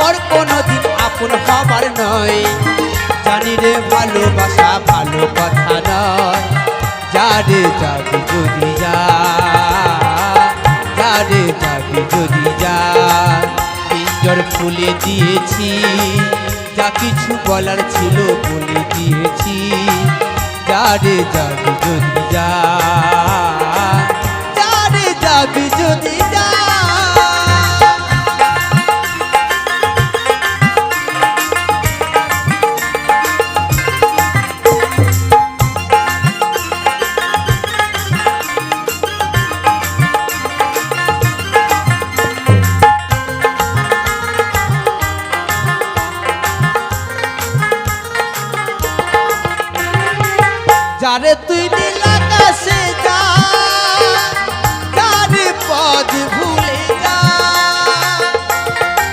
পর কোনোদিন আপন হবার নয়। জানি রে ভালোবাসা ভালো কথা নয়, যারে যাবি যদি যা, যারে যাবি যদি যা। পিঞ্জর খুলে দিয়েছি, যা কিছু বলার ছিল বলে দিয়েছি, যারে যাবি যদি যা, যারে যাবি যদি যা। যারে তুই